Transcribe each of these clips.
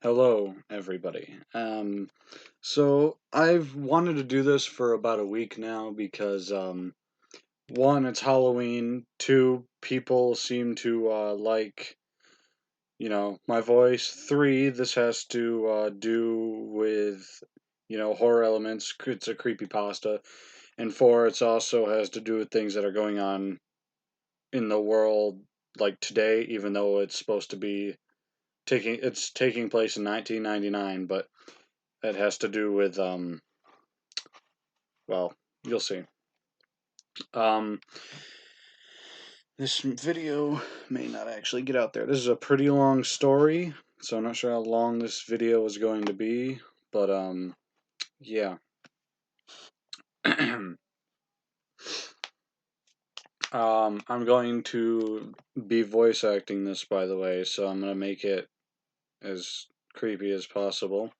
Hello, everybody. So I've wanted to do this for about a week now because, one, it's Halloween. Two, people seem to like, my voice. Three, this has to do with, horror elements. It's a creepypasta. And four, it's also has to do with things that are going on in the world, like today, even though it's supposed to be taking place in 1999, but it has to do with well, you'll see. Um this video may not actually get out there. This is a pretty long story, so I'm not sure how long this video is going to be, but yeah. I'm going to be voice acting this, by the way, so I'm gonna make it as creepy as possible.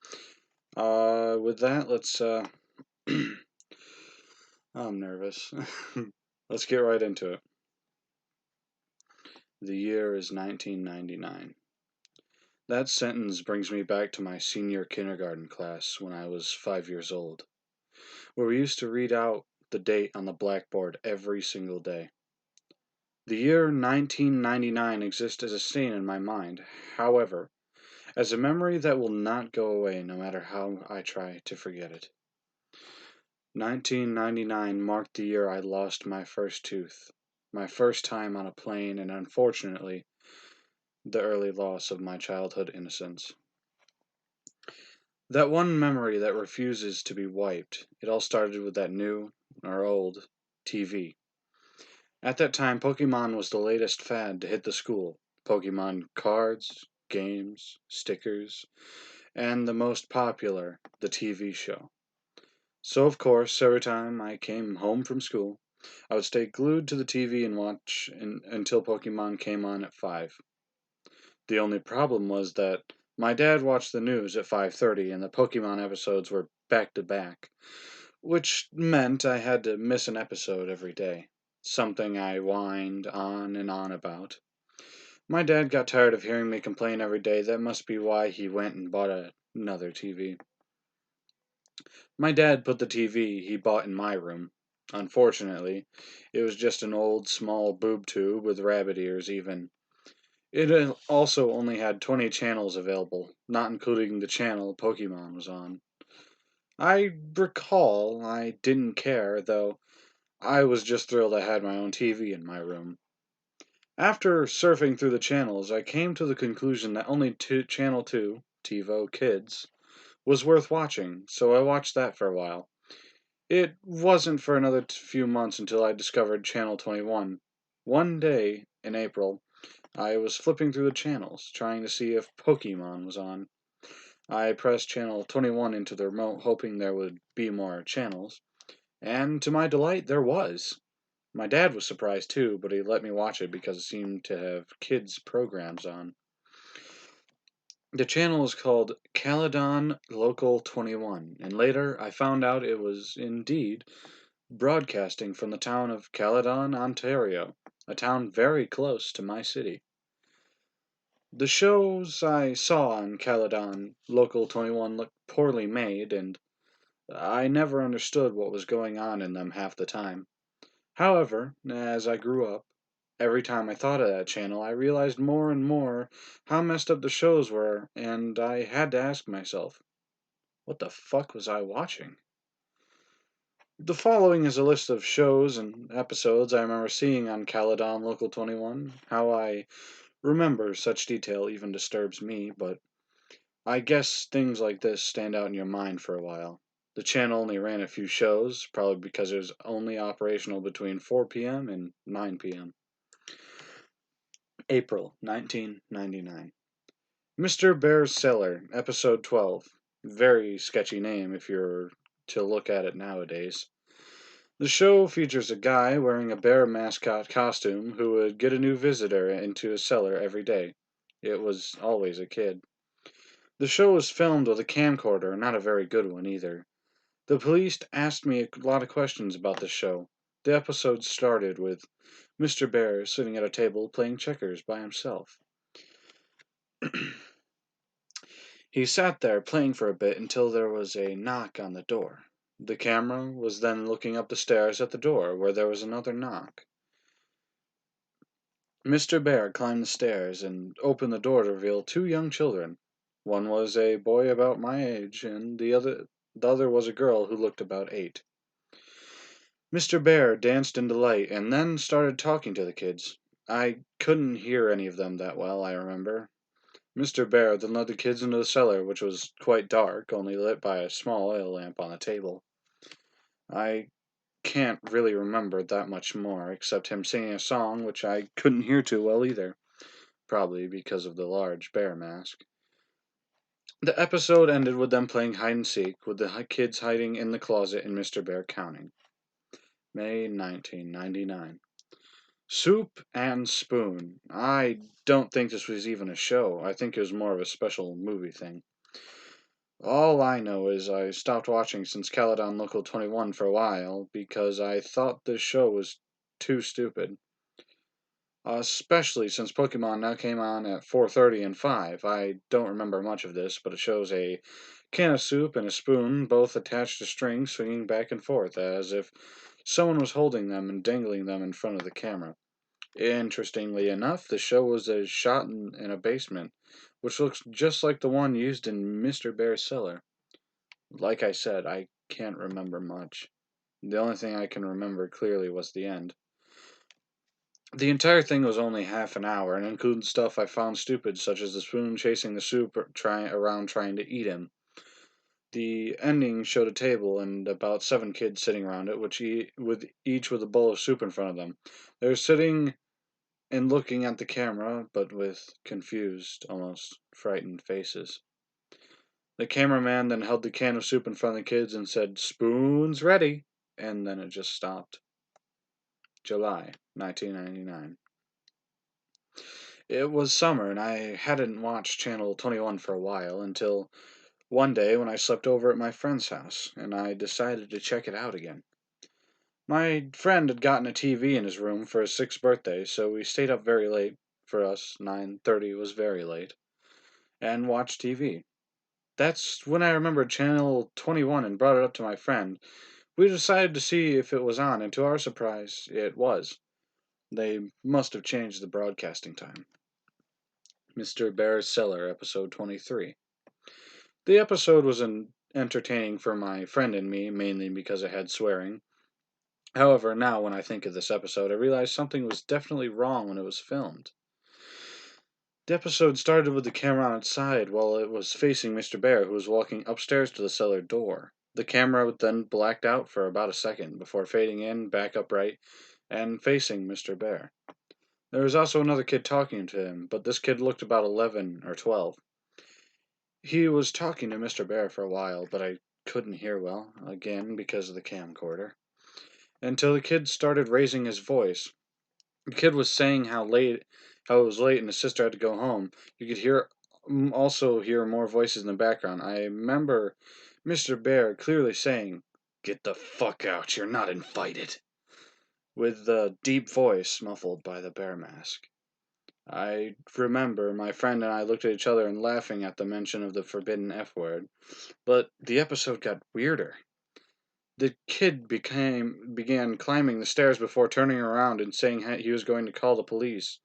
With that, let's I'm nervous. Let's get right into it. The year is 1999. That sentence brings me back to my senior kindergarten class when I was 5 years old, where we used to read out the date on the blackboard every single day. The year 1999 exists as a stain in my mind, however, as a memory that will not go away no matter how I try to forget it. 1999 marked the year I lost my first tooth, my first time on a plane, and unfortunately, the early loss of my childhood innocence. That one memory that refuses to be wiped. It all started with that new, or old, TV. At that time, Pokemon was the latest fad to hit the school. Pokemon cards, games, stickers, and the most popular, the TV show. So, of course, every time I came home from school, I would stay glued to the TV and watch until Pokemon came on at 5. The only problem was that my dad watched the news at 5:30 and the Pokemon episodes were back to back, which meant I had to miss an episode every day. Something I whined on and on about. My dad got tired of hearing me complain every day. That must be why he went and bought another TV. My dad put the TV he bought in my room. Unfortunately, it was just an old small boob tube with rabbit ears even. It also only had 20 channels available, not including the channel Pokemon was on. I recall I didn't care, though I was just thrilled I had my own TV in my room. After surfing through the channels, I came to the conclusion that only Channel 2, TiVo Kids, was worth watching, so I watched that for a while. It wasn't for another few months until I discovered Channel 21. One day, in April, I was flipping through the channels, trying to see if Pokemon was on. I pressed channel 21 into the remote, hoping there would be more channels, and to my delight, there was. My dad was surprised too, but he let me watch it because it seemed to have kids' programs on. The channel was called Caledon Local 21, and later I found out it was indeed broadcasting from the town of Caledon, Ontario, a town very close to my city. The shows I saw on Caledon Local 21 looked poorly made, and I never understood what was going on in them half the time. However, as I grew up, every time I thought of that channel, I realized more and more how messed up the shows were, and I had to ask myself, what the fuck was I watching? The following is a list of shows and episodes I remember seeing on Caledon Local 21. How I remember such detail even disturbs me, but I guess things like this stand out in your mind for a while. The channel only ran a few shows, probably because it was only operational between 4 p.m. and 9 p.m. April 1999. Mr. Bear's Cellar, Episode 12. Very sketchy name if you're to look at it nowadays. The show features a guy wearing a bear mascot costume who would get a new visitor into his cellar every day. It was always a kid. The show was filmed with a camcorder, not a very good one either. The police asked me a lot of questions about the show. The episode started with Mr. Bear sitting at a table playing checkers by himself. He sat there playing for a bit until there was a knock on the door. The camera was then looking up the stairs at the door, where there was another knock. Mr. Bear climbed the stairs and opened the door to reveal two young children. One was a boy about my age, and the other was a girl who looked about 8. Mr. Bear danced in delight and then started talking to the kids. I couldn't hear any of them that well, I remember. Mr. Bear then led the kids into the cellar, which was quite dark, only lit by a small oil lamp on the table. I can't really remember that much more, except him singing a song which I couldn't hear too well either, probably because of the large bear mask. The episode ended with them playing hide and seek, with the kids hiding in the closet and Mr. Bear counting. May 1999. Soup and Spoon. I don't think this was even a show. I think it was more of a special movie thing. All I know is I stopped watching since Caledon Local 21 for a while because I thought this show was too stupid. Especially since Pokemon now came on at 4:30 and 5. I don't remember much of this, but it shows a can of soup and a spoon both attached to strings swinging back and forth as if someone was holding them and dangling them in front of the camera. Interestingly enough, the show was a shot in a basement, which looks just like the one used in Mr. Bear's cellar. Like I said, I can't remember much. The only thing I can remember clearly was the end. The entire thing was only half an hour and included stuff I found stupid, such as the spoon chasing the soup around trying to eat him. The ending showed a table and about 7 kids sitting around it, each with a bowl of soup in front of them. They were sitting and looking at the camera, but with confused, almost frightened faces. The cameraman then held the can of soup in front of the kids and said, "Spoon's ready," and then it just stopped. July 1999. It was summer, and I hadn't watched Channel 21 for a while until one day when I slept over at my friend's house, and I decided to check it out again. My friend had gotten a TV in his room for his 6th birthday, so we stayed up very late. For us, 9:30 was very late, and watched TV. That's when I remembered Channel 21 and brought it up to my friend. We decided to see if it was on, and to our surprise, it was. They must have changed the broadcasting time. Mr. Bear's Cellar, episode 23. The episode was entertaining for my friend and me, mainly because it had swearing. However, now when I think of this episode, I realize something was definitely wrong when it was filmed. The episode started with the camera on its side while it was facing Mr. Bear, who was walking upstairs to the cellar door. The camera then blacked out for about a second before fading in, back upright, and facing Mr. Bear. There was also another kid talking to him, but this kid looked about 11 or 12. He was talking to Mr. Bear for a while, but I couldn't hear well, again because of the camcorder, until the kid started raising his voice. The kid was saying how it was late and his sister had to go home. You could also hear more voices in the background. I remember Mr. Bear clearly saying, "Get the fuck out, you're not invited," with the deep voice muffled by the bear mask. I remember my friend and I looked at each other and laughing at the mention of the forbidden F word, but the episode got weirder. The kid began climbing the stairs before turning around and saying he was going to call the police.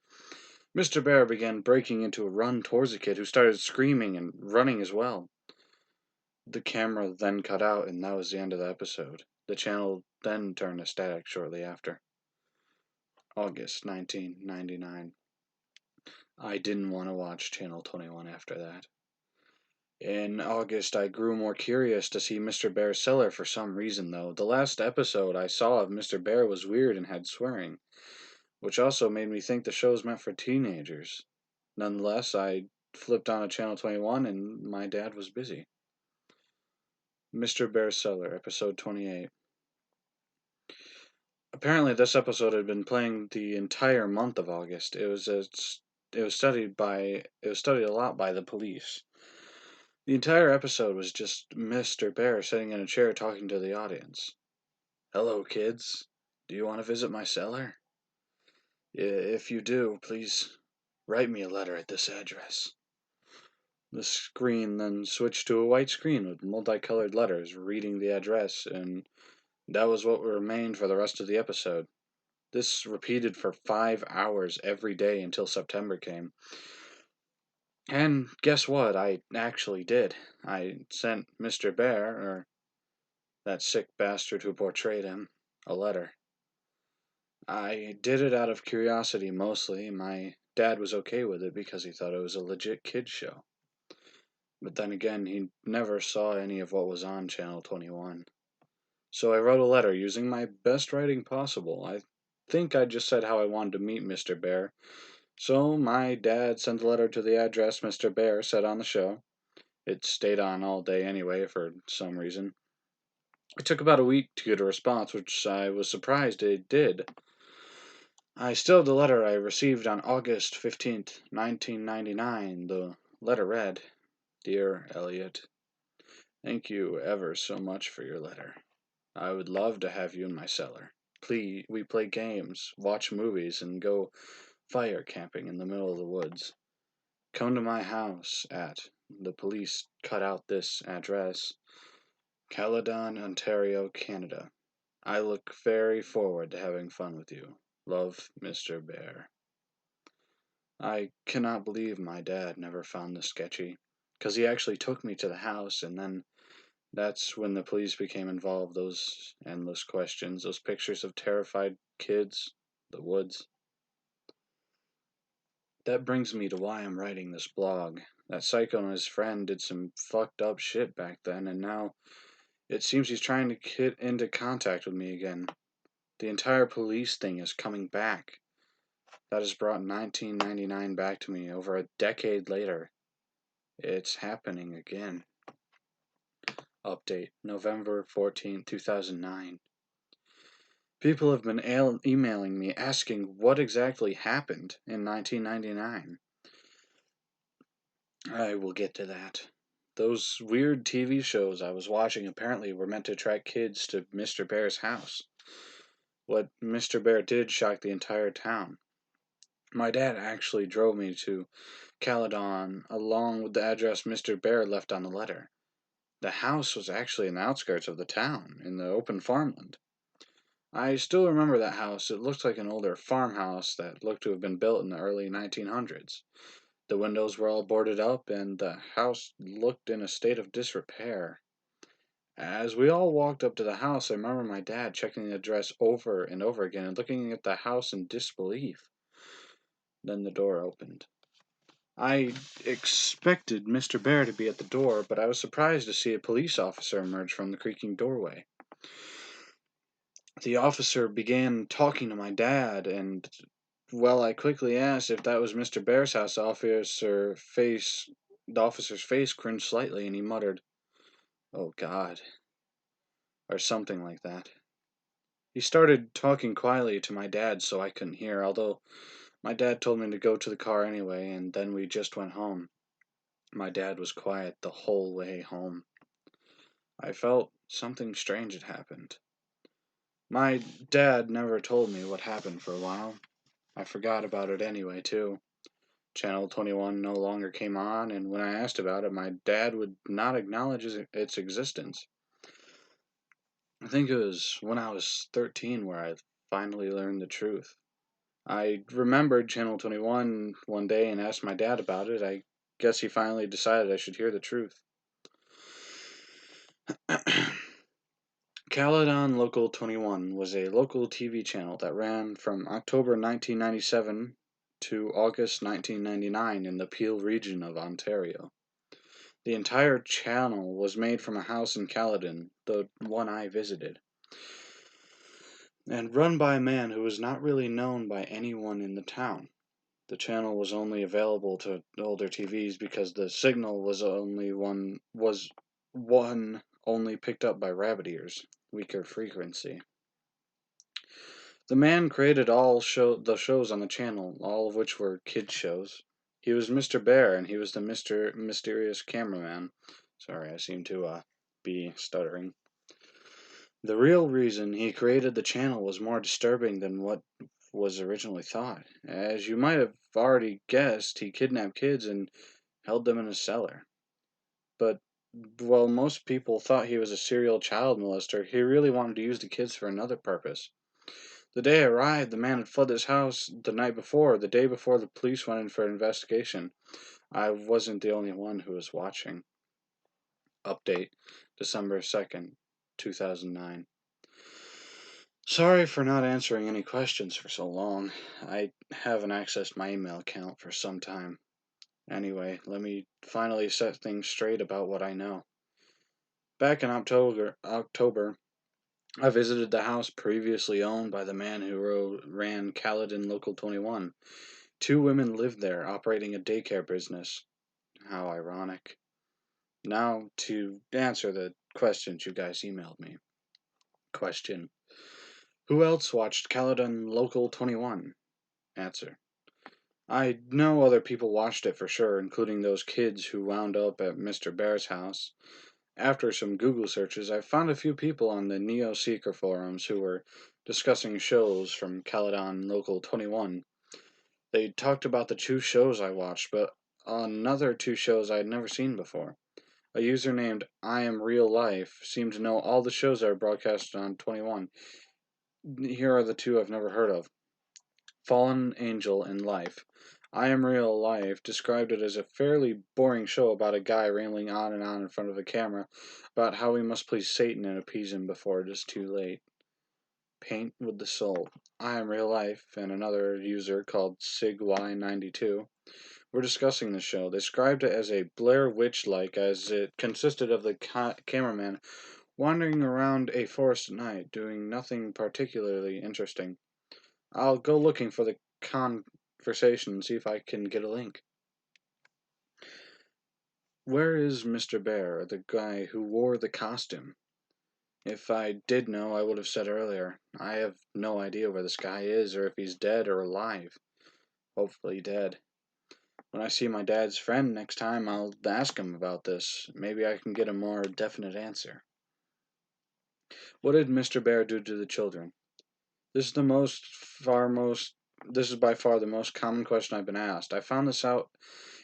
Mr. Bear began breaking into a run towards the kid, who started screaming and running as well. The camera then cut out, and that was the end of the episode. The channel then turned to static shortly after. August 1999. I didn't want to watch Channel 21 after that. In August, I grew more curious to see Mr. Bear's cellar for some reason, though. The last episode I saw of Mr. Bear was weird and had swearing, which also made me think the show was meant for teenagers. Nonetheless, I flipped on to Channel 21 and my dad was busy. Mr. Bear's Cellar, episode 28. Apparently, this episode had been playing the entire month of August. It was studied a lot by the police. The entire episode was just Mr. Bear sitting in a chair talking to the audience. "Hello, kids. Do you want to visit my cellar? If you do, please write me a letter at this address." The screen then switched to a white screen with multicolored letters reading the address, and that was what remained for the rest of the episode. This repeated for 5 hours every day until September came. And guess what? I actually did. I sent Mr. Bear, or that sick bastard who portrayed him, a letter. I did it out of curiosity mostly. My dad was okay with it because he thought it was a legit kid show. But then again, he never saw any of what was on Channel 21. So I wrote a letter using my best writing possible. I think I just said how I wanted to meet Mr. Bear. So my dad sent the letter to the address Mr. Bear said on the show. It stayed on all day anyway for some reason. It took about a week to get a response, which I was surprised it did. I still have the letter I received on August 15th, 1999. The letter read, "Dear Elliot, thank you ever so much for your letter. I would love to have you in my cellar. Please, we play games, watch movies, and go fire camping in the middle of the woods. Come to my house at," the police cut out this address, "Caledon, Ontario, Canada. I look very forward to having fun with you. Love, Mr. Bear." I cannot believe my dad never found this sketchy, because he actually took me to the house, and then that's when the police became involved. Those endless questions, those pictures of terrified kids, the woods. That brings me to why I'm writing this blog. That psycho and his friend did some fucked up shit back then, and now it seems he's trying to get into contact with me again. The entire police thing is coming back. That has brought 1999 back to me over a decade later. It's happening again. Update, November 14th, 2009. People have been emailing me asking what exactly happened in 1999. I will get to that. Those weird TV shows I was watching apparently were meant to attract kids to Mr. Bear's house. What Mr. Bear did shocked the entire town. My dad actually drove me to Caledon along with the address Mr. Bear left on the letter. The house was actually in the outskirts of the town, in the open farmland. I still remember that house. It looked like an older farmhouse that looked to have been built in the early 1900s. The windows were all boarded up, and the house looked in a state of disrepair. As we all walked up to the house, I remember my dad checking the address over and over again and looking at the house in disbelief. Then the door opened. I expected Mr. Bear to be at the door, but I was surprised to see a police officer emerge from the creaking doorway. The officer began talking to my dad, and, well, I quickly asked if that was Mr. Bear's house. The officer's face cringed slightly, and he muttered, "Oh God," or something like that. He started talking quietly to my dad so I couldn't hear, although my dad told me to go to the car anyway, and then we just went home. My dad was quiet the whole way home. I felt something strange had happened. My dad never told me what happened for a while. I forgot about it anyway, too. Channel 21 no longer came on, and when I asked about it, my dad would not acknowledge its existence. I think it was when I was 13 where I finally learned the truth. I remembered Channel 21 one day and asked my dad about it. I guess he finally decided I should hear the truth. Caledon Local 21 was a local TV channel that ran from October 1997 to August 1999 in the Peel region of Ontario. The entire channel was made from a house in Caledon, the one I visited, and run by a man who was not really known by anyone in the town. The channel was only available to older TVs because the signal was only picked up by rabbit ears, weaker frequency. The man created the shows on the channel, all of which were kids shows. He was Mr. Bear, and he was the Mysterious Cameraman. Sorry, I seem to be stuttering. The real reason he created the channel was more disturbing than what was originally thought. As you might have already guessed, he kidnapped kids and held them in a cellar. But while most people thought he was a serial child molester, he really wanted to use the kids for another purpose. The day I arrived, the man had fled his house the night before, the day before the police went in for an investigation. I wasn't the only one who was watching. Update, December 2nd, 2009. Sorry for not answering any questions for so long. I haven't accessed my email account for some time. Anyway, let me finally set things straight about what I know. Back in October, I visited the house previously owned by the man who ran Caledon Local 21. Two women lived there, operating a daycare business. How ironic. Now to answer the questions you guys emailed me. Question: who else watched Caledon Local 21? Answer: I know other people watched it for sure, including those kids who wound up at Mr. Bear's house. After some Google searches, I found a few people on the Neo Seeker forums who were discussing shows from Caledon Local 21. They talked about the two shows I watched, but another two shows I had never seen before. A user named I Am Real Life seemed to know all the shows that are broadcasted on 21. Here are the two I've never heard of: Fallen Angel and Life. I Am Real Life described it as a fairly boring show about a guy rambling on and on in front of a camera about how he must please Satan and appease him before it is too late. Paint with the Soul. I Am Real Life and another user called SigY92 were discussing the show. They described it as a Blair Witch-like, as it consisted of the cameraman wandering around a forest at night, doing nothing particularly interesting. I'll go looking for the conversation and see if I can get a link. Where is Mr. Bear, the guy who wore the costume? If I did know, I would have said earlier. I have no idea where this guy is, or if he's dead or alive. Hopefully dead. When I see my dad's friend next time, I'll ask him about this. Maybe I can get a more definite answer. What did Mr. Bear do to the children? This is this is by far the most common question I've been asked. I found this out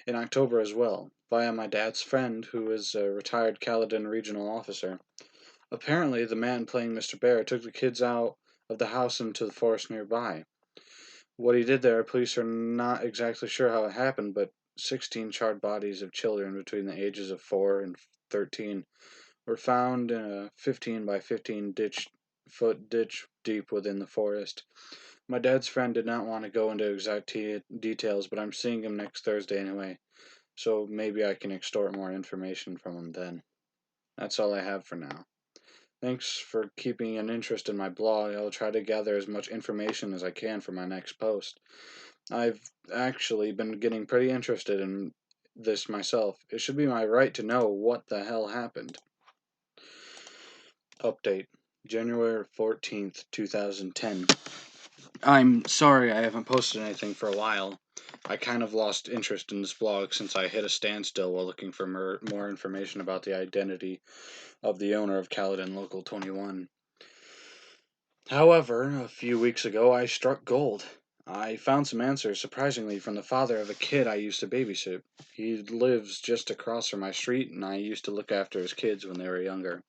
in October as well, via my dad's friend, who is a retired Caledon regional officer. Apparently, the man playing Mr. Bear took the kids out of the house into the forest nearby. What he did there, police are not exactly sure how it happened, but 16 charred bodies of children between the ages of 4 and 13 were found in a 15 by 15 foot ditch deep within the forest. My dad's friend did not want to go into exact details, but I'm seeing him next Thursday anyway, so maybe I can extort more information from him then. That's all I have for now. Thanks for keeping an interest in my blog. I'll try to gather as much information as I can for my next post. I've actually been getting pretty interested in this myself. It should be my right to know what the hell happened. Update, January 14th, 2010. I'm sorry I haven't posted anything for a while. I kind of lost interest in this blog since I hit a standstill while looking for more information about the identity of the owner of Caledon Local 21. However, a few weeks ago I struck gold. I found some answers, surprisingly, from the father of a kid I used to babysit. He lives just across from my street, and I used to look after his kids when they were younger.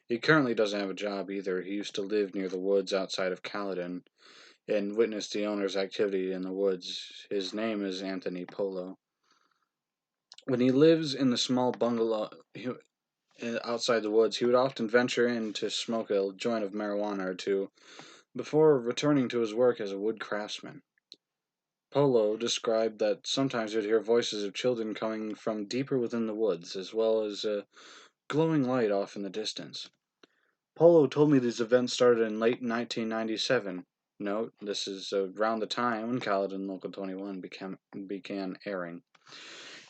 He currently doesn't have a job either. He used to live near the woods outside of Caledon and witnessed the owner's activity in the woods. His name is Anthony Polo. When he lives in the small bungalow outside the woods, he would often venture in to smoke a joint of marijuana or two before returning to his work as a wood craftsman. Polo described that sometimes he would hear voices of children coming from deeper within the woods, as well as a glowing light off in the distance. Polo told me these events started in late 1997. Note, this is around the time when Caledon Local 21 began airing.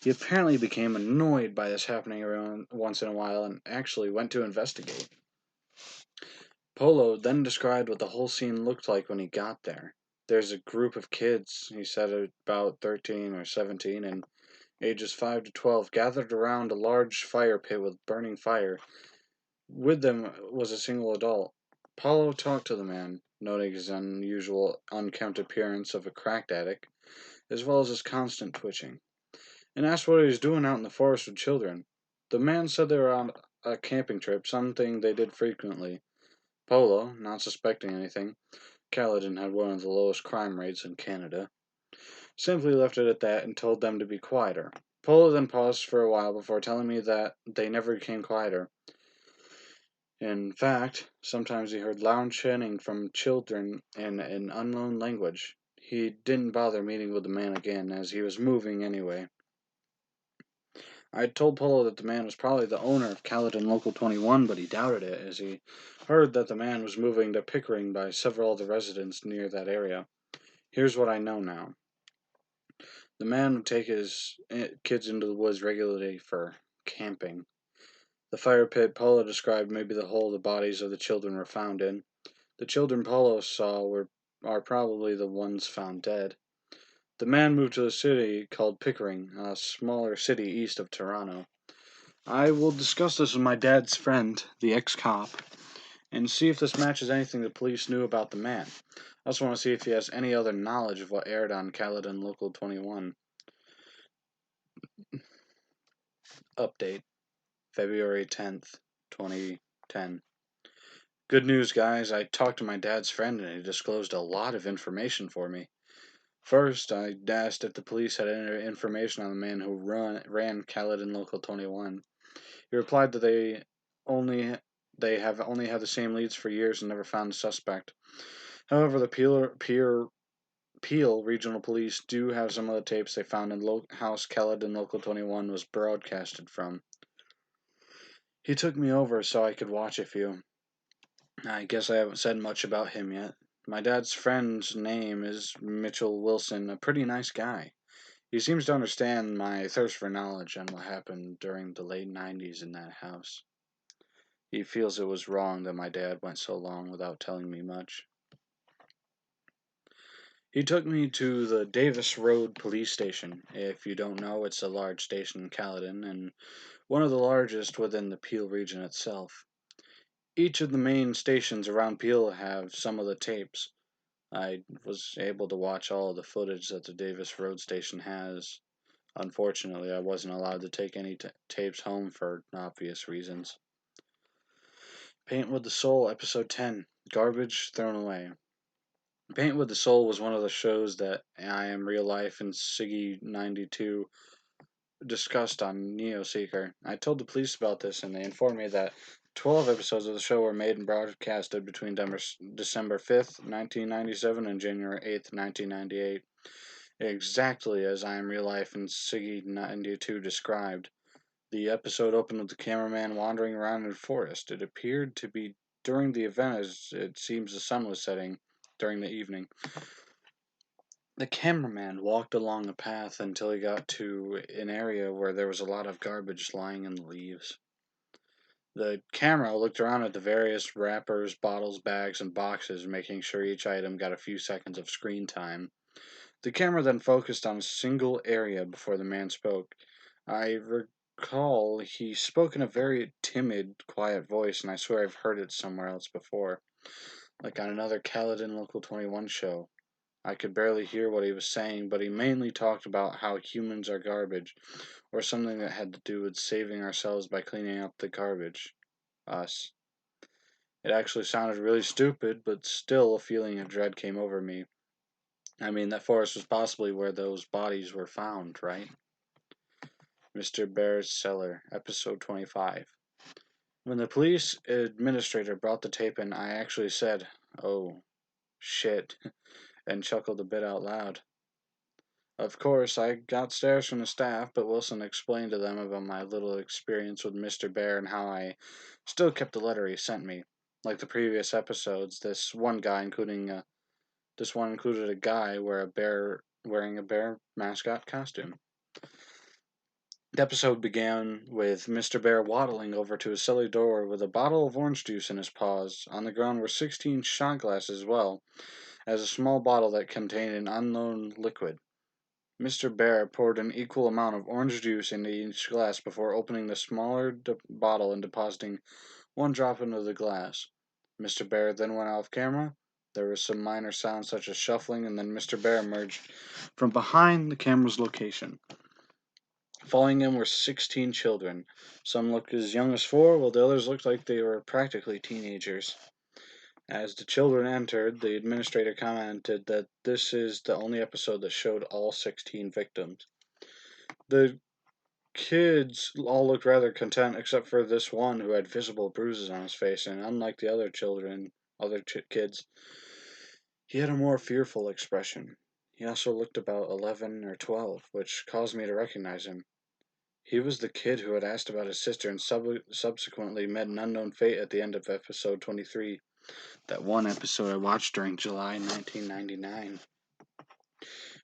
He apparently became annoyed by this happening around once in a while and actually went to investigate. Polo then described what the whole scene looked like when he got there. There's a group of kids, he said about 13 or 17, and ages 5 to 12, gathered around a large fire pit with burning fire. With them was a single adult. Polo talked to the man, noting his unusual, unkempt appearance of a crack addict, as well as his constant twitching. and asked what he was doing out in the forest with children. The man said they were on a camping trip, something they did frequently. Polo, not suspecting anything, Caledon had one of the lowest crime rates in Canada, simply left it at that and told them to be quieter. Polo then paused for a while before telling me that they never became quieter. In fact, sometimes he heard loud chanting from children in an unknown language. He didn't bother meeting with the man again, as he was moving anyway. I had told Polo that the man was probably the owner of Caledon Local 21, but he doubted it, as he heard that the man was moving to Pickering by several of the residents near that area. Here's what I know now. The man would take his kids into the woods regularly for camping. The fire pit Polo described may be the hole the bodies of the children were found in. The children Polo saw are probably the ones found dead. The man moved to a city called Pickering, a smaller city east of Toronto. I will discuss this with my dad's friend, the ex-cop, and see if this matches anything the police knew about the man. I also want to see if he has any other knowledge of what aired on Caledon Local 21. Update, February 10th, 2010. Good news, guys. I talked to my dad's friend and he disclosed a lot of information for me. First, I asked if the police had any information on the man who ran Caledon Local 21. He replied that they have only had the same leads for years and never found a suspect. However, the Peel Regional Police do have some of the tapes they found in House Caledon Local 21 was broadcasted from. He took me over so I could watch a few. I guess I haven't said much about him yet. My dad's friend's name is Mitchell Wilson, a pretty nice guy. He seems to understand my thirst for knowledge and what happened during the late 90s in that house. He feels it was wrong that my dad went so long without telling me much. He took me to the Davis Road Police Station. If you don't know, it's a large station in Caledon and one of the largest within the Peel region itself. Each of the main stations around Peel have some of the tapes. I was able to watch all of the footage that the Davis Road Station has. Unfortunately, I wasn't allowed to take any tapes home for obvious reasons. Paint with the Soul, Episode 10, Garbage Thrown Away. Paint with the Soul was one of the shows that I Am Real Life and Siggy 92 discussed on NeoSeeker. I told the police about this and they informed me that 12 episodes of the show were made and broadcasted between December 5th, 1997 and January 8th, 1998. Exactly as I Am Real Life and Siggy 92 described. The episode opened with the cameraman wandering around in the forest. It appeared to be during the event as it seems the sun was setting during the evening. The cameraman walked along a path until he got to an area where there was a lot of garbage lying in the leaves. The camera looked around at the various wrappers, bottles, bags, and boxes, making sure each item got a few seconds of screen time. The camera then focused on a single area before the man spoke. I recall he spoke in a very timid, quiet voice, and I swear I've heard it somewhere else before, like on another Caledon Local 21 show. I could barely hear what he was saying, but he mainly talked about how humans are garbage, or something that had to do with saving ourselves by cleaning up the garbage. Us. It actually sounded really stupid, but still a feeling of dread came over me. I mean, that forest was possibly where those bodies were found, right? Mr. Bear's Cellar, Episode 25. When the police administrator brought the tape in, I actually said, "Oh, shit," and chuckled a bit out loud. Of course, I got stares from the staff, but Wilson explained to them about my little experience with Mr. Bear and how I still kept the letter he sent me. Like the previous episodes, this one included a guy wearing a bear mascot costume. The episode began with Mr. Bear waddling over to his cellar door with a bottle of orange juice in his paws. On the ground were 16 shot glasses as well as a small bottle that contained an unknown liquid. Mr. Bear poured an equal amount of orange juice into each glass before opening the smaller bottle and depositing one drop into the glass. Mr. Bear then went off camera. There was some minor sounds such as shuffling, and then Mr. Bear emerged from behind the camera's location. Following him were 16 children. Some looked as young as 4, while the others looked like they were practically teenagers. As the children entered, the administrator commented that this is the only episode that showed all 16 victims. The kids all looked rather content, except for this one who had visible bruises on his face, and unlike the other kids, he had a more fearful expression. He also looked about 11 or 12, which caused me to recognize him. He was the kid who had asked about his sister and subsequently met an unknown fate at the end of episode 23. That one episode I watched during July 1999.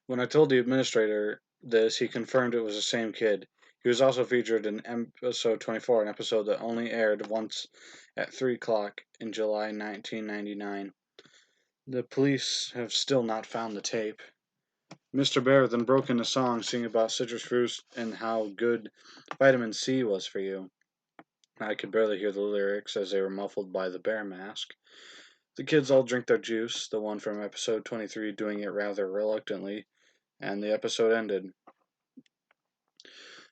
When I told the administrator this, he confirmed it was the same kid. He was also featured in episode 24, an episode that only aired once at 3 o'clock in July 1999. The police have still not found the tape. Mr. Bear then broke into song singing about citrus fruits and how good vitamin C was for you. I could barely hear the lyrics as they were muffled by the bear mask. The kids all drink their juice, the one from episode 23 doing it rather reluctantly, and the episode ended.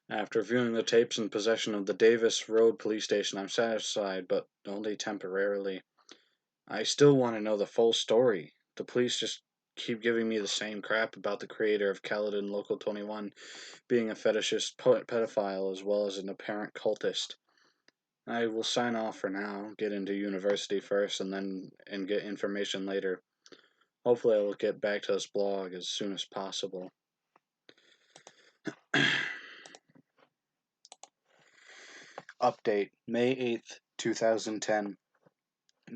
After viewing the tapes in possession of the Davis Road Police Station, I'm satisfied, but only temporarily. I still want to know the full story. The police just keep giving me the same crap about the creator of Caledon Local 21 being a fetishist pedophile as well as an apparent cultist. I will sign off for now, get into university first, and get information later. Hopefully I will get back to this blog as soon as possible. Update, May 8th, 2010.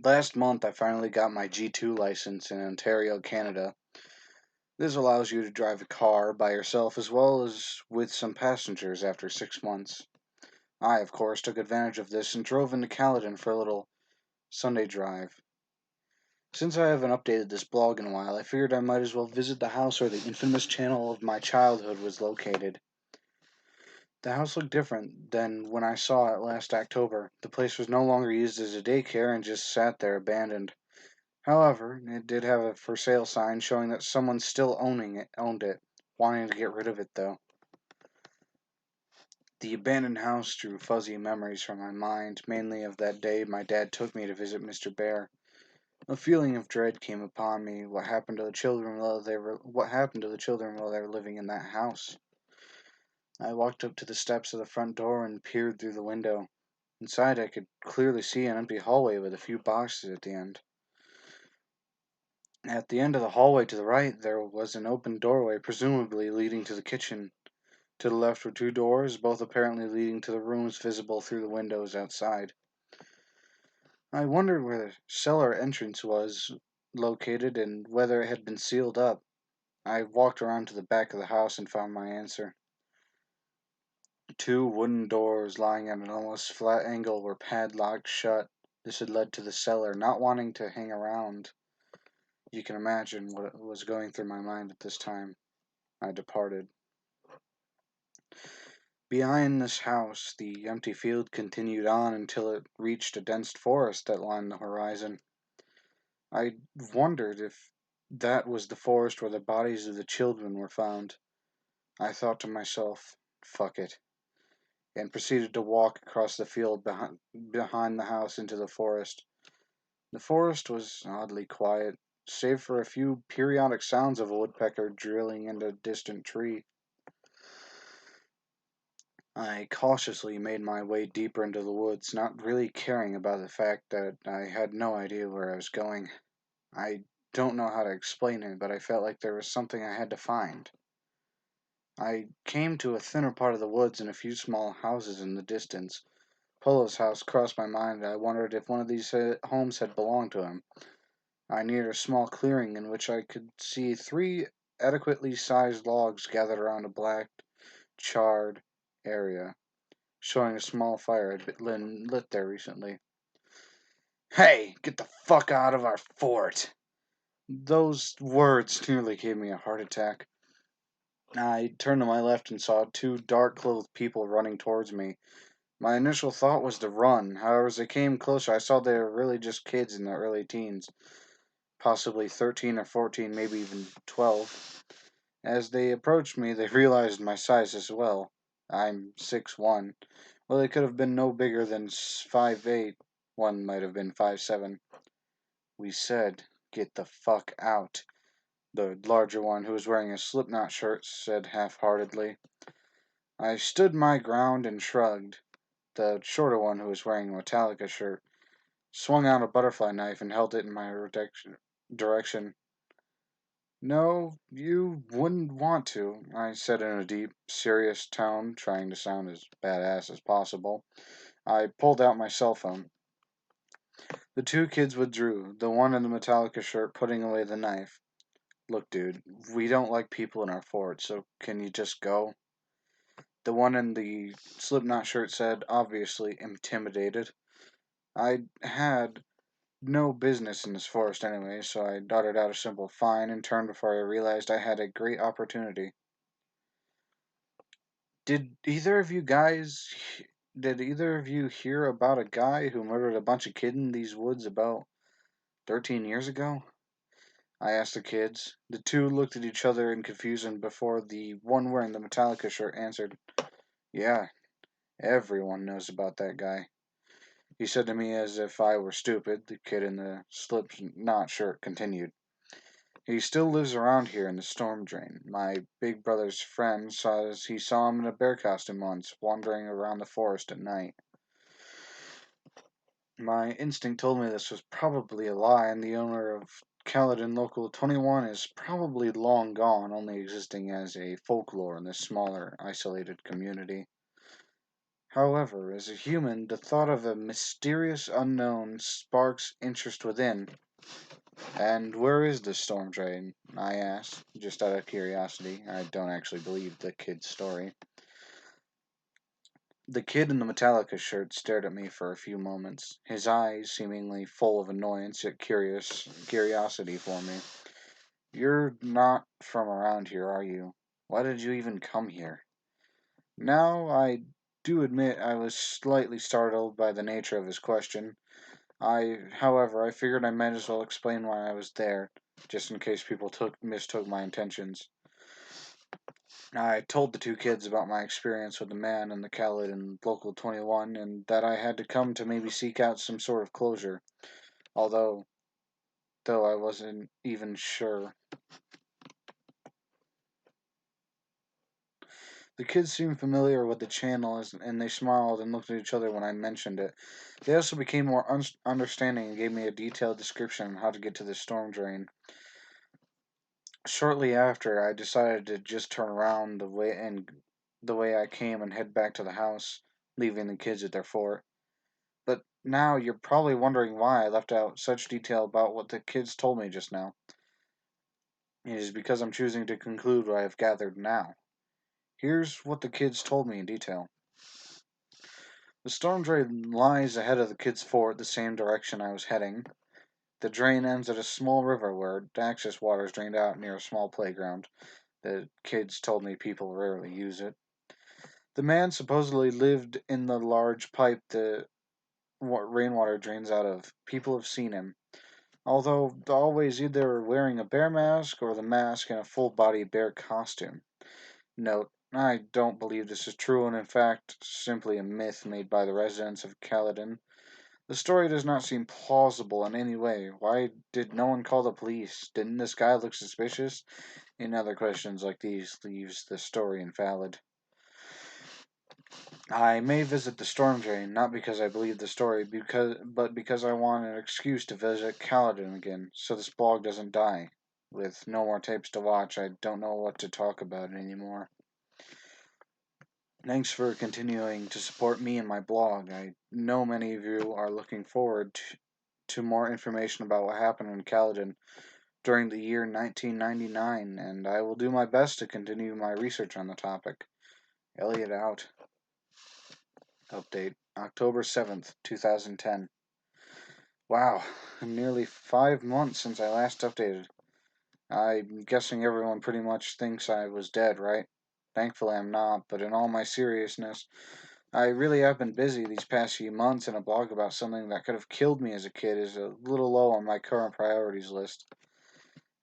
Last month I finally got my G2 license in Ontario, Canada. This allows you to drive a car by yourself as well as with some passengers after 6 months. I, of course, took advantage of this and drove into Caledon for a little Sunday drive. Since I haven't updated this blog in a while, I figured I might as well visit the house where the infamous channel of my childhood was located. The house looked different than when I saw it last October. The place was no longer used as a daycare and just sat there abandoned. However, it did have a for sale sign showing that someone still owned it, wanting to get rid of it though. The abandoned house drew fuzzy memories from my mind, mainly of that day my dad took me to visit Mr. Bear. A feeling of dread came upon me. What happened to the children while they were living in that house? I walked up to the steps of the front door and peered through the window. Inside, I could clearly see an empty hallway with a few boxes at the end. At the end of the hallway to the right, there was an open doorway, presumably leading to the kitchen. To the left were 2 doors, both apparently leading to the rooms visible through the windows outside. I wondered where the cellar entrance was located and whether it had been sealed up. I walked around to the back of the house and found my answer. 2 wooden doors lying at an almost flat angle were padlocked shut. This had led to the cellar. Not wanting to hang around, you can imagine what was going through my mind at this time. I departed. Behind this house, the empty field continued on until it reached a dense forest that lined the horizon. I wondered if that was the forest where the bodies of the children were found. I thought to myself, fuck it, and proceeded to walk across the field behind the house into the forest. The forest was oddly quiet, save for a few periodic sounds of a woodpecker drilling into a distant tree. I cautiously made my way deeper into the woods, not really caring about the fact that I had no idea where I was going. I don't know how to explain it, but I felt like there was something I had to find. I came to a thinner part of the woods and a few small houses in the distance. Polo's house crossed my mind, and I wondered if one of these homes had belonged to him. I neared a small clearing in which I could see 3 adequately sized logs gathered around a black, charred area, showing a small fire had been lit there recently. "Hey, get the fuck out of our fort!" Those words nearly gave me a heart attack. I turned to my left and saw 2 dark-clothed people running towards me. My initial thought was to run. However, as I came closer, I saw they were really just kids in their early teens, possibly 13 or 14, maybe even 12. As they approached me, they realized my size as well. I'm 6'1". Well, they could have been no bigger than 5'8". One might have been 5'7". We said, get the fuck out. The larger one, who was wearing a Slipknot shirt, said half-heartedly. I stood my ground and shrugged. The shorter one, who was wearing a Metallica shirt, swung out a butterfly knife and held it in my direction. No, you wouldn't want to, I said in a deep, serious tone, trying to sound as badass as possible. I pulled out my cell phone. The two kids withdrew, the one in the Metallica shirt putting away the knife. Look, dude, we don't like people in our fort, so can you just go? The one in the Slipknot shirt said, obviously intimidated. I had no business in this forest anyway, so I darted out a simple fine and turned before I realized I had a great opportunity. Did either of you guys did either of you hear about a guy who murdered a bunch of kids in these woods about 13 years ago? I asked the kids. The two looked at each other in confusion before the one wearing the Metallica shirt answered, Yeah, everyone knows about that guy. He said to me as if I were stupid. The kid in the slip-knot shirt continued. He still lives around here in the storm drain. My big brother's friend says he saw him in a bear costume once, wandering around the forest at night. My instinct told me this was probably a lie, and the owner of Caledon Local 21 is probably long gone, only existing as a folklore in this smaller, isolated community. However, as a human, the thought of a mysterious unknown sparks interest within. And where is this storm drain? I asked, just out of curiosity. I don't actually believe the kid's story. The kid in the Metallica shirt stared at me for a few moments, his eyes seemingly full of annoyance yet curiosity for me. You're not from around here, are you? Why did you even come here? Now, I do admit I was slightly startled by the nature of his question. However, I figured I might as well explain why I was there, just in case people mistook my intentions. I told the two kids about my experience with the man in the Khaled in Local 21 and that I had to come to maybe seek out some sort of closure, although though I wasn't even sure. The kids seemed familiar with the channel and they smiled and looked at each other when I mentioned it. They also became more understanding and gave me a detailed description on how to get to the storm drain. Shortly after, I decided to just turn around the way I came and head back to the house, leaving the kids at their fort. But now you're probably wondering why I left out such detail about what the kids told me just now. It is because I'm choosing to conclude what I have gathered now. Here's what the kids told me in detail. The storm drain lies ahead of the kids' fort the same direction I was heading. The drain ends at a small river where access water is drained out near a small playground. The kids told me people rarely use it. The man supposedly lived in the large pipe the rainwater drains out of. People have seen him, although always either wearing a bear mask or the mask in a full-body bear costume. Note, I don't believe this is true and in fact simply a myth made by the residents of Caledon. The story does not seem plausible in any way. Why did no one call the police? Didn't this guy look suspicious? And other questions like these leaves the story invalid. I may visit the storm drain, not because I believe the story, but because I want an excuse to visit Caledon again, so this blog doesn't die. With no more tapes to watch, I don't know what to talk about anymore. Thanks for continuing to support me and my blog. I know many of you are looking forward to more information about what happened in Caledon during the year 1999, and I will do my best to continue my research on the topic. Elliot out. Update October 7th, 2010. Wow, nearly 5 months since I last updated. I'm guessing everyone pretty much thinks I was dead, right? Thankfully I'm not, but in all my seriousness, I really have been busy these past few months, and a blog about something that could have killed me as a kid is a little low on my current priorities list.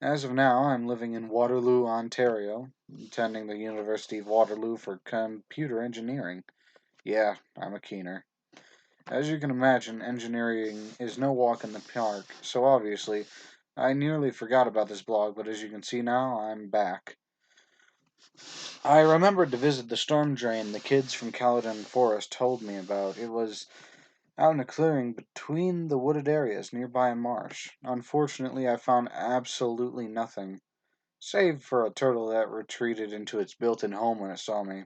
As of now, I'm living in Waterloo, Ontario, attending the University of Waterloo for computer engineering. Yeah, I'm a keener. As you can imagine, engineering is no walk in the park, so obviously, I nearly forgot about this blog, but as you can see now, I'm back. I remembered to visit the storm drain the kids from Caledon Forest told me about. It was out in a clearing between the wooded areas nearby a marsh. Unfortunately, I found absolutely nothing, save for a turtle that retreated into its built-in home when it saw me.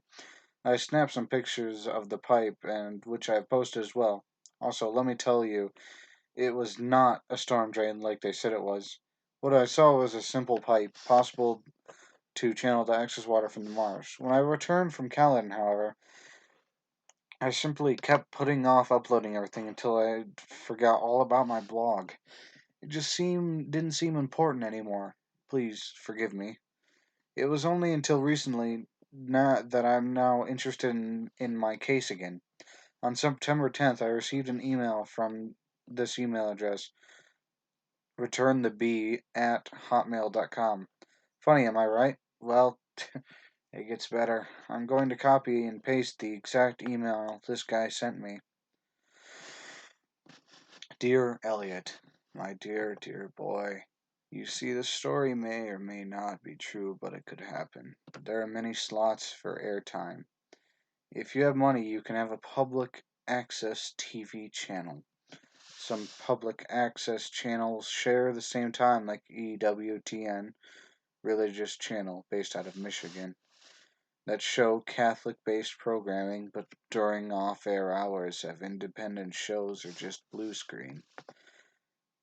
I snapped some pictures of the pipe, and which I have posted as well. Also, let me tell you, it was not a storm drain like they said it was. What I saw was a simple pipe, possible to channel the excess water from the marsh. When I returned from Caledon, however, I simply kept putting off uploading everything until I forgot all about my blog. It just didn't seem important anymore. Please forgive me. It was only until recently that I'm now interested in my case again. On September 10th, I received an email from this email address, returntheb@hotmail.com. Funny, am I right? Well, it gets better. I'm going to copy and paste the exact email this guy sent me. Dear Elliot, my dear, dear boy, you see, the story may or may not be true, but it could happen. There are many slots for airtime. If you have money, you can have a public access TV channel. Some public access channels share the same time, like EWTN, religious channel based out of Michigan, that show Catholic-based programming, but during off-air hours have independent shows or just blue screen.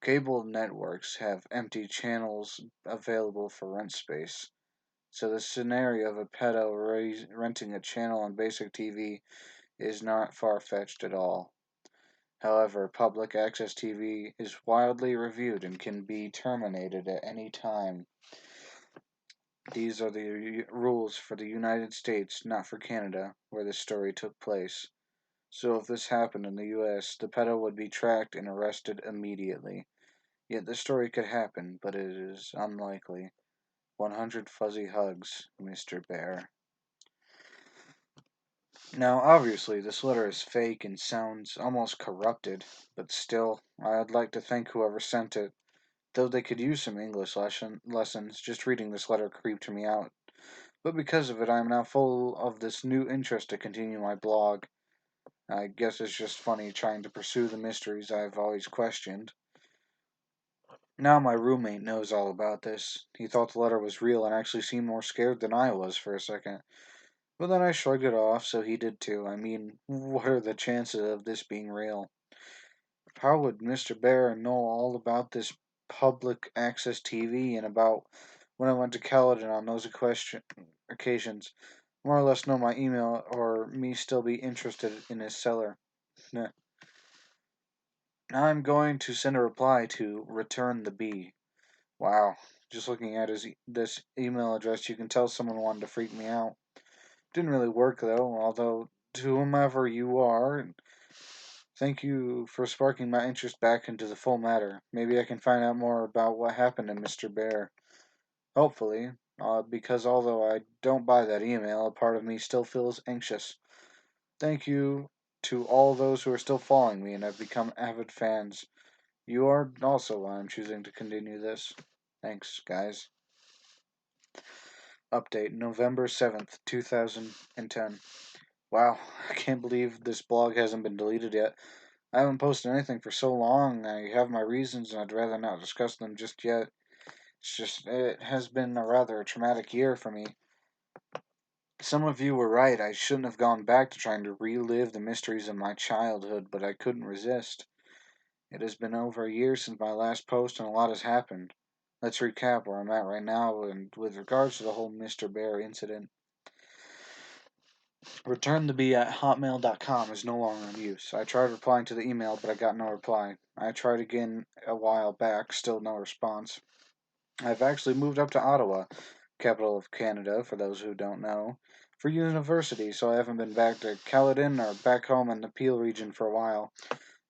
Cable networks have empty channels available for rent space, so the scenario of a pedo renting a channel on basic TV is not far-fetched at all. However, public access TV is widely reviewed and can be terminated at any time. These are the rules for the United States, not for Canada, where this story took place. So if this happened in the US, the pedo would be tracked and arrested immediately. Yet the story could happen, but it is unlikely. 100 fuzzy hugs, Mr. Bear. Now, obviously, this letter is fake and sounds almost corrupted, but still, I'd like to thank whoever sent it. Though they could use some English lessons, just reading this letter creeped me out. But because of it, I am now full of this new interest to continue my blog. I guess it's just funny trying to pursue the mysteries I've always questioned. Now my roommate knows all about this. He thought the letter was real and actually seemed more scared than I was for a second. But then I shrugged it off, so he did too. I mean, what are the chances of this being real? How would Mr. Bear know all about this public access TV and about when I went to Caledon on those occasions? More or less know my email or me still be interested in his seller. Now I'm going to send a reply to return the bee. Wow, just looking at this email address, you can tell someone wanted to freak me out. Didn't really work though, although to whomever you are, thank you for sparking my interest back into the full matter. Maybe I can find out more about what happened to Mr. Bear. Hopefully, because although I don't buy that email, a part of me still feels anxious. Thank you to all those who are still following me and have become avid fans. You are also why I'm choosing to continue this. Thanks, guys. Update November 7th, 2010. Wow, I can't believe this blog hasn't been deleted yet. I haven't posted anything for so long. I have my reasons and I'd rather not discuss them just yet. It has been a rather traumatic year for me. Some of you were right. I shouldn't have gone back to trying to relive the mysteries of my childhood, but I couldn't resist. It has been over a year since my last post and a lot has happened. Let's recap where I'm at right now and with regards to the whole Mr. Bear incident. Returnthebee@hotmail.com is no longer in use. I tried replying to the email, but I got no reply. I tried again a while back, still no response. I've actually moved up to Ottawa, capital of Canada, for those who don't know, for university, so I haven't been back to Caledon or back home in the Peel region for a while.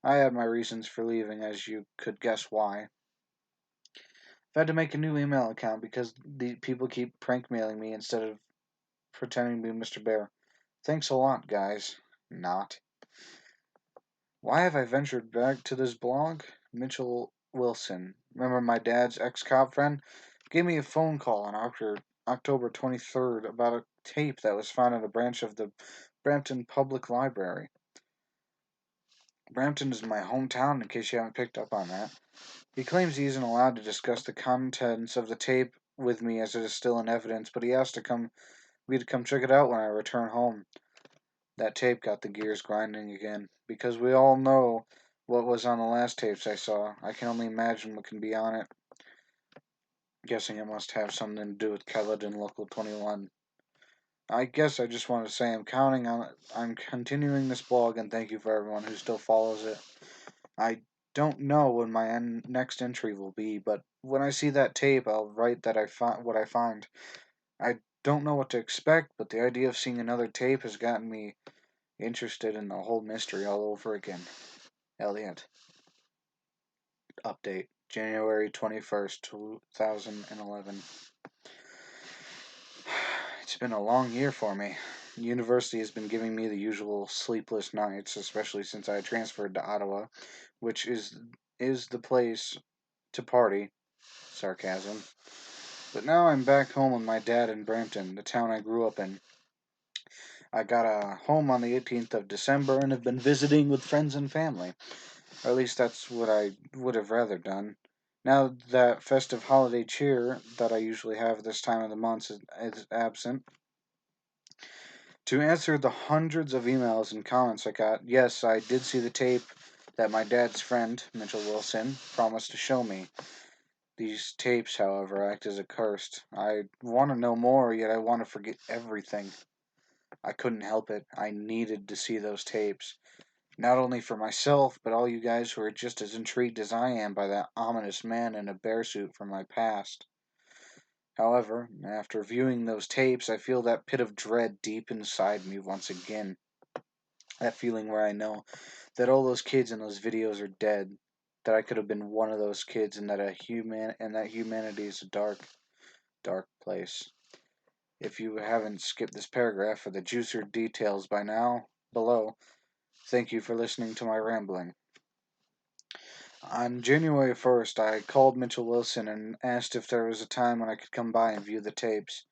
I had my reasons for leaving, as you could guess why. I've had to make a new email account because the people keep prank mailing me instead of pretending to be Mr. Bear. Thanks a lot, guys. Not. Why have I ventured back to this blog? Mitchell Wilson. Remember my dad's ex-cop friend? Gave me a phone call on October 23rd about a tape that was found in a branch of the Brampton Public Library. Brampton is my hometown, in case you haven't picked up on that. He claims he isn't allowed to discuss the contents of the tape with me as it is still in evidence, but he asked me to come check it out when I return home. That tape got the gears grinding again, because we all know what was on the last tapes I saw. I can only imagine what can be on it. Guessing it must have something to do with Khaled and Local 21. I guess I just want to say I'm continuing this blog, and thank you for everyone who still follows it. I don't know when my next entry will be, but when I see that tape, I'll write that what I find. I don't know what to expect, but the idea of seeing another tape has gotten me interested in the whole mystery all over again. Elliot. Update. January 21st, 2011. It's been a long year for me. University has been giving me the usual sleepless nights, especially since I transferred to Ottawa, which is the place to party. Sarcasm. But now I'm back home with my dad in Brampton, the town I grew up in. I got a home on the 18th of December and have been visiting with friends and family. Or at least that's what I would have rather done. Now that festive holiday cheer that I usually have this time of the month is absent. To answer the hundreds of emails and comments I got, yes, I did see the tape that my dad's friend, Mitchell Wilson, promised to show me. These tapes, however, act as a curse. I want to know more, yet I want to forget everything. I couldn't help it. I needed to see those tapes. Not only for myself, but all you guys who are just as intrigued as I am by that ominous man in a bear suit from my past. However, after viewing those tapes, I feel that pit of dread deep inside me once again. That feeling where I know that all those kids in those videos are dead, that I could have been one of those kids, and that humanity is a dark, dark place. If you haven't skipped this paragraph for the juicier details by now, below, thank you for listening to my rambling. On January 1st, I called Mitchell Wilson and asked if there was a time when I could come by and view the tapes.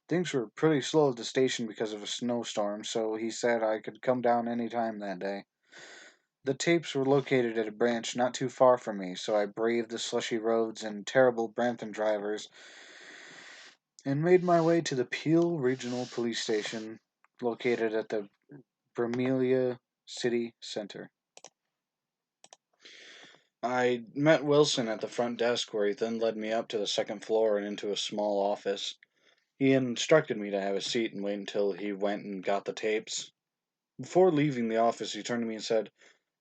Things were pretty slow at the station because of a snowstorm, so he said I could come down any time that day. The tapes were located at a branch not too far from me, so I braved the slushy roads and terrible Brampton drivers and made my way to the Peel Regional Police Station, located at the Bramelia City Center. I met Wilson at the front desk, where he then led me up to the second floor and into a small office. He instructed me to have a seat and wait until he went and got the tapes. Before leaving the office, he turned to me and said,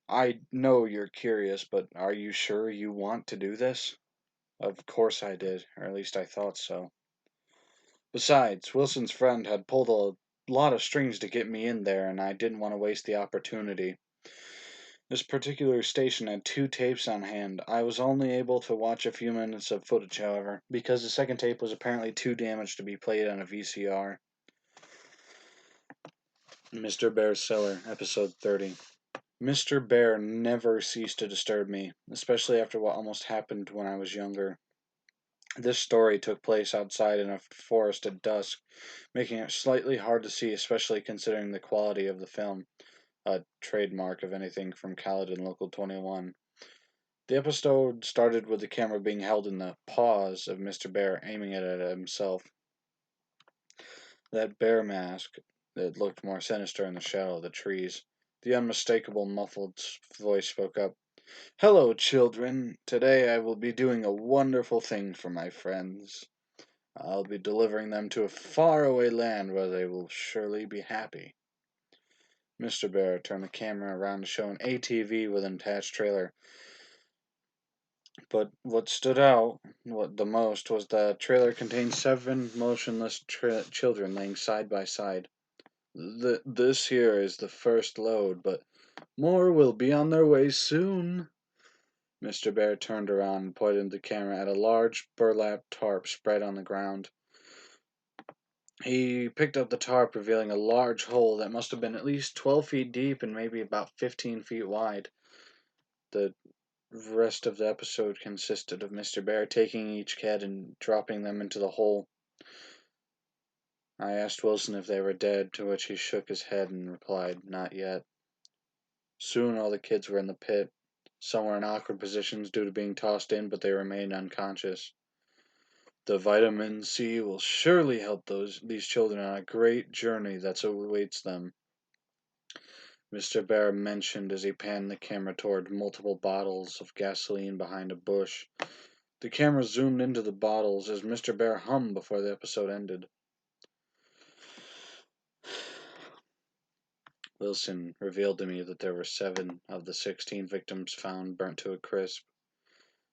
"I know you're curious, but are you sure you want to do this?" Of course I did, or at least I thought so. Besides, Wilson's friend had pulled a lot of strings to get me in there, and I didn't want to waste the opportunity. This particular station had two tapes on hand. I was only able to watch a few minutes of footage, however, because the second tape was apparently too damaged to be played on a VCR. Mr. Bear's Cellar, Episode 30. Mr. Bear never ceased to disturb me, especially after what almost happened when I was younger. This story took place outside in a forest at dusk, making it slightly hard to see, especially considering the quality of the film, a trademark of anything from Khaled and Local 21. The episode started with the camera being held in the paws of Mr. Bear, aiming it at himself. That bear mask, that looked more sinister in the shadow of the trees. The unmistakable muffled voice spoke up. "Hello, children. Today I will be doing a wonderful thing for my friends. I'll be delivering them to a faraway land where they will surely be happy." Mr. Bear turned the camera around to show an ATV with an attached trailer. But what stood out the most was the trailer contained seven motionless children laying side by side. This here is the first load, but more will be on their way soon." Mr. Bear turned around and pointed the camera at a large burlap tarp spread on the ground. He picked up the tarp, revealing a large hole that must have been at least 12 feet deep and maybe about 15 feet wide. The rest of the episode consisted of Mr. Bear taking each kid and dropping them into the hole. I asked Wilson if they were dead, to which he shook his head and replied, "Not yet." Soon all the kids were in the pit. Some were in awkward positions due to being tossed in, but they remained unconscious. The vitamin C will surely help these children on a great journey that awaits them, Mr. Bear mentioned as he panned the camera toward multiple bottles of gasoline behind a bush. The camera zoomed into the bottles as Mr. Bear hummed before the episode ended. Wilson revealed to me that there were 7 of the 16 victims found burnt to a crisp.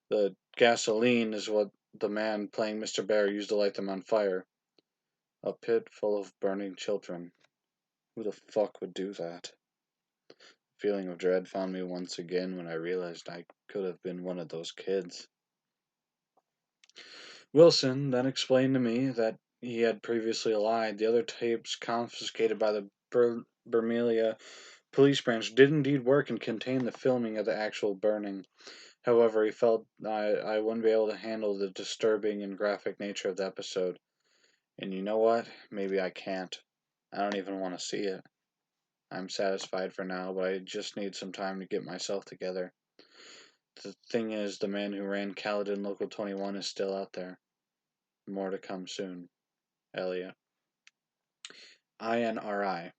The gasoline is what the man playing Mr. Bear used to light them on fire. A pit full of burning children. Who the fuck would do that? A feeling of dread found me once again when I realized I could have been one of those kids. Wilson then explained to me that he had previously lied. The other tapes confiscated by the Bermelia police branch did indeed work and contain the filming of the actual burning. However, he felt I wouldn't be able to handle the disturbing and graphic nature of the episode. And you know what? Maybe I can't. I don't even want to see it. I'm satisfied for now, but I just need some time to get myself together. The thing is, the man who ran Caledon Local 21 is still out there. More to come soon. Elliot. INRI.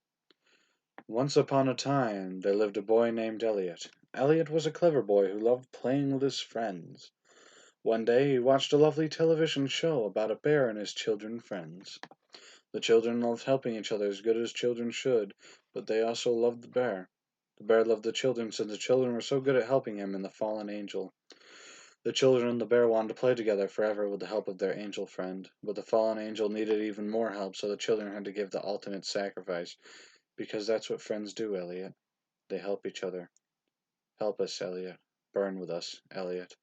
Once upon a time, there lived a boy named Elliot. Elliot was a clever boy who loved playing with his friends. One day, he watched a lovely television show about a bear and his children friends. The children loved helping each other as good as children should, but they also loved the bear. The bear loved the children since the children were so good at helping him and the fallen angel. The children and the bear wanted to play together forever with the help of their angel friend, but the fallen angel needed even more help, so the children had to give the ultimate sacrifice. Because that's what friends do, Elliot. They help each other. Help us, Elliot. Burn with us, Elliot.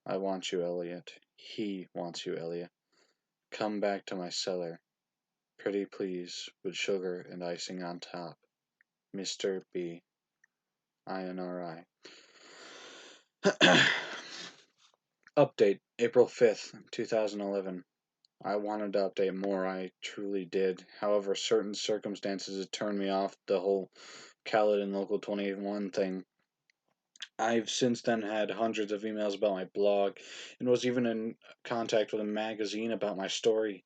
I want you, Elliot. He wants you, Elliot. Come back to my cellar. Pretty please, with sugar and icing on top. Mr. B. INRI. Update, April 5th, 2011. I wanted to update more, I truly did. However, certain circumstances had turned me off the whole Caledon Local 21 thing. I've since then had hundreds of emails about my blog, and was even in contact with a magazine about my story.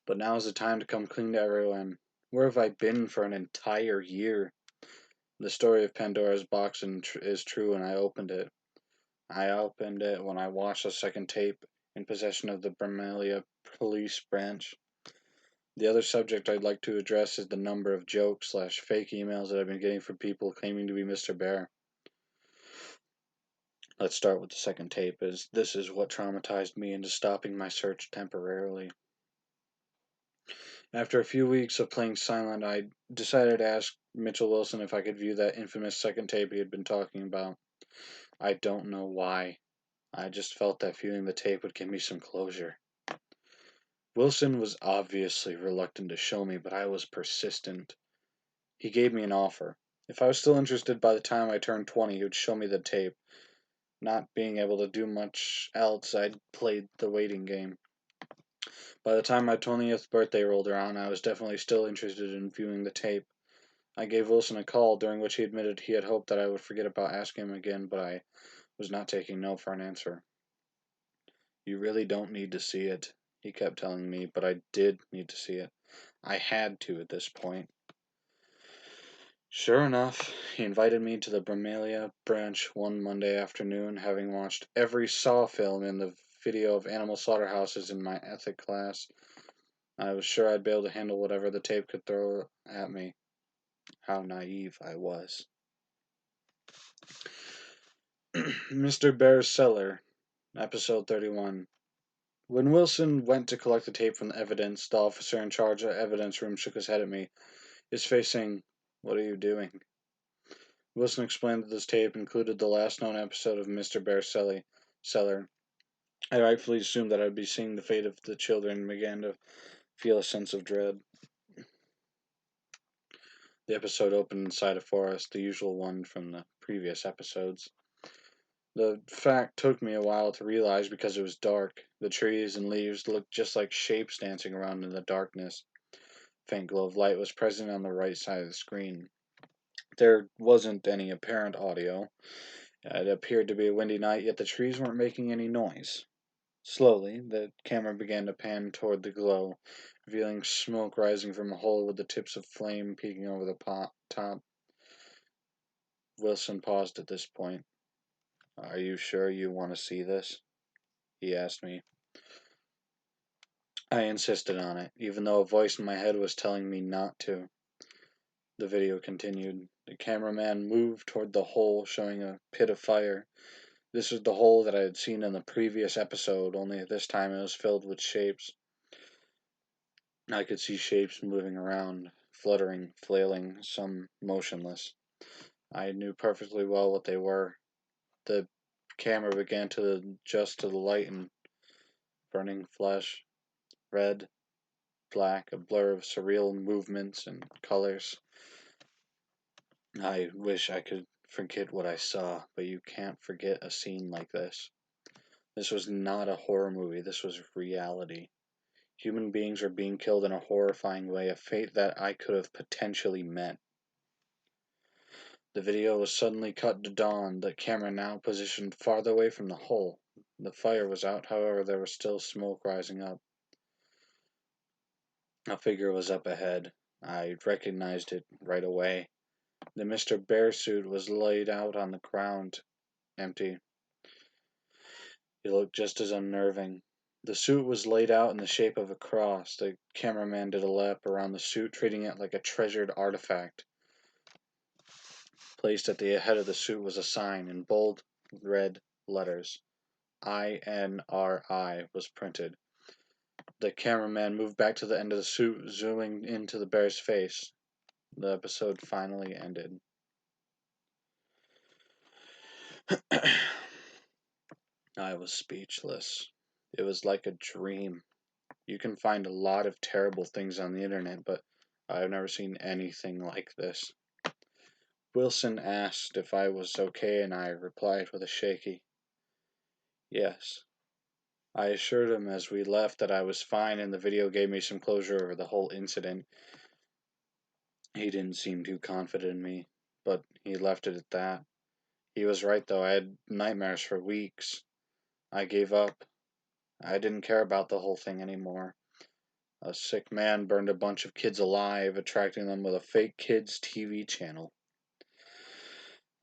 But now is the time to come clean to everyone. Where have I been for an entire year? The story of Pandora's box is true, and I opened it. I opened it when I watched a second tape in possession of the Bermelia police branch. The other subject I'd like to address is the number of jokes/fake emails that I've been getting from people claiming to be Mr. Bear. Let's start with the second tape, as this is what traumatized me into stopping my search temporarily. After a few weeks of playing silent, I decided to ask Mitchell Wilson if I could view that infamous second tape he had been talking about. I don't know why. I just felt that viewing the tape would give me some closure. Wilson was obviously reluctant to show me, but I was persistent. He gave me an offer. If I was still interested by the time I turned 20, he would show me the tape. Not being able to do much else, I'd played the waiting game. By the time my 20th birthday rolled around, I was definitely still interested in viewing the tape. I gave Wilson a call, during which he admitted he had hoped that I would forget about asking him again, but I was not taking no for an answer. You really don't need to see it, he kept telling me, but I did need to see it. I had to at this point. Sure enough, he invited me to the Bermelia branch one Monday afternoon, having watched every Saw film in the video of animal slaughterhouses in my ethic class. I was sure I'd be able to handle whatever the tape could throw at me. How naive I was. Mr. Bear's Cellar, Episode 31. When Wilson went to collect the tape from the evidence, the officer in charge of the evidence room shook his head at me, his face saying, "What are you doing?" Wilson explained that this tape included the last known episode of Mr. Bear's cellar. I rightfully assumed that I would be seeing the fate of the children and began to feel a sense of dread. The episode opened inside a forest, the usual one from the previous episodes. The fact took me a while to realize because it was dark. The trees and leaves looked just like shapes dancing around in the darkness. A faint glow of light was present on the right side of the screen. There wasn't any apparent audio. It appeared to be a windy night, yet the trees weren't making any noise. Slowly, the camera began to pan toward the glow, revealing smoke rising from a hole with the tips of flame peeking over the top. Wilson paused at this point. "Are you sure you want to see this?" he asked me. I insisted on it, even though a voice in my head was telling me not to. The video continued. The cameraman moved toward the hole, showing a pit of fire. This was the hole that I had seen in the previous episode, only this time it was filled with shapes. I could see shapes moving around, fluttering, flailing, some motionless. I knew perfectly well what they were. The camera began to adjust to the light and burning flesh. Red, black, a blur of surreal movements and colors. I wish I could forget what I saw, but you can't forget a scene like this. This was not a horror movie, this was reality. Human beings were being killed in a horrifying way, a fate that I could have potentially met. The video was suddenly cut to dawn, the camera now positioned farther away from the hole. The fire was out, however, there was still smoke rising up. A figure was up ahead. I recognized it right away. The Mr. Bear suit was laid out on the ground, empty. He looked just as unnerving. The suit was laid out in the shape of a cross. The cameraman did a lap around the suit, treating it like a treasured artifact. Placed at the head of the suit was a sign in bold red letters. INRI was printed. The cameraman moved back to the end of the suit, zooming into the bear's face. The episode finally ended. I was speechless. It was like a dream. You can find a lot of terrible things on the internet, but I've never seen anything like this. Wilson asked if I was okay, and I replied with a shaky yes. I assured him as we left that I was fine, and the video gave me some closure over the whole incident. He didn't seem too confident in me, but he left it at that. He was right, though. I had nightmares for weeks. I gave up. I didn't care about the whole thing anymore. A sick man burned a bunch of kids alive, attracting them with a fake kids' TV channel.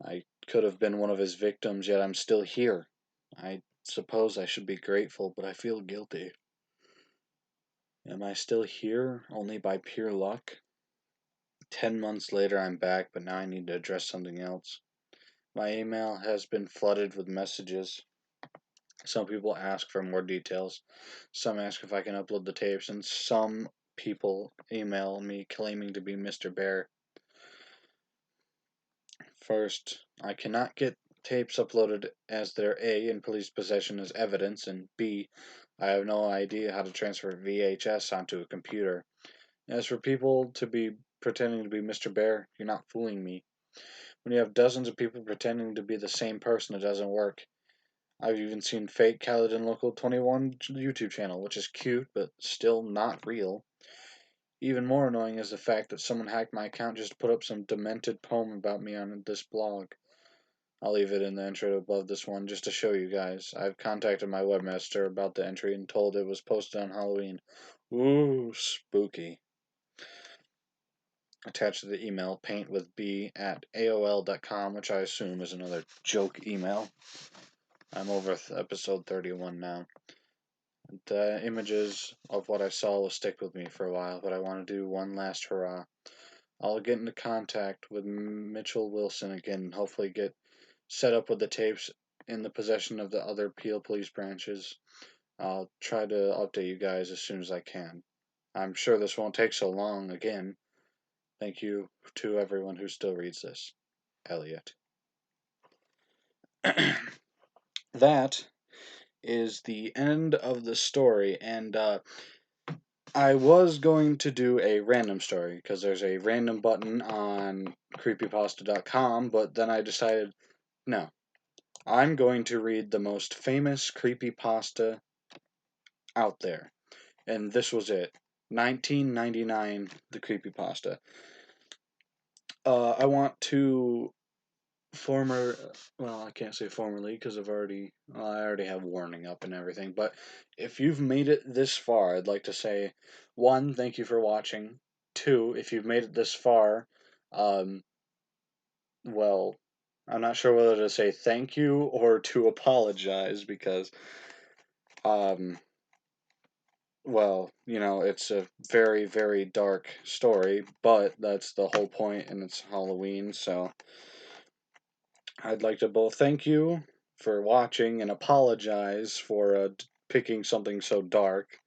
I could have been one of his victims, yet I'm still here. I suppose I should be grateful, but I feel guilty. Am I still here only by pure luck? 10 months later, I'm back, but now I need to address something else. My email has been flooded with messages. Some people ask for more details. Some ask if I can upload the tapes, and some people email me claiming to be Mr. Bear. First, I cannot get tapes uploaded as they're A, in police possession as evidence, and B, I have no idea how to transfer VHS onto a computer. As for people to be pretending to be Mr. Bear, you're not fooling me. When you have dozens of people pretending to be the same person, it doesn't work. I've even seen fake Caledon Local 21 YouTube channel, which is cute, but still not real. Even more annoying is the fact that someone hacked my account just to put up some demented poem about me on this blog. I'll leave it in the intro above this one just to show you guys. I've contacted my webmaster about the entry and told it was posted on Halloween. Ooh, spooky. Attached to the email, paintwithb@aol.com, which I assume is another joke email. I'm over episode 31 now. The images of what I saw will stick with me for a while, but I want to do one last hurrah. I'll get into contact with Mitchell Wilson again and hopefully get set up with the tapes in the possession of the other Peel police branches. I'll try to update you guys as soon as I can. I'm sure this won't take so long again. Thank you to everyone who still reads this. Elliot. That is the end of the story, and I was going to do a random story because there's a random button on creepypasta.com, but then I decided no, I'm going to read the most famous creepypasta out there, and this was it. 1999, the creepypasta. I want to former well, I can't say formerly because I already have warning up and everything, but if you've made it this far, I'd like to say, one, thank you for watching. Two, if you've made it this far, um well, I'm not sure whether to say thank you or to apologize because um well, it's a very, very dark story, but that's the whole point, and it's Halloween, so I'd like to both thank you for watching and apologize for picking something so dark.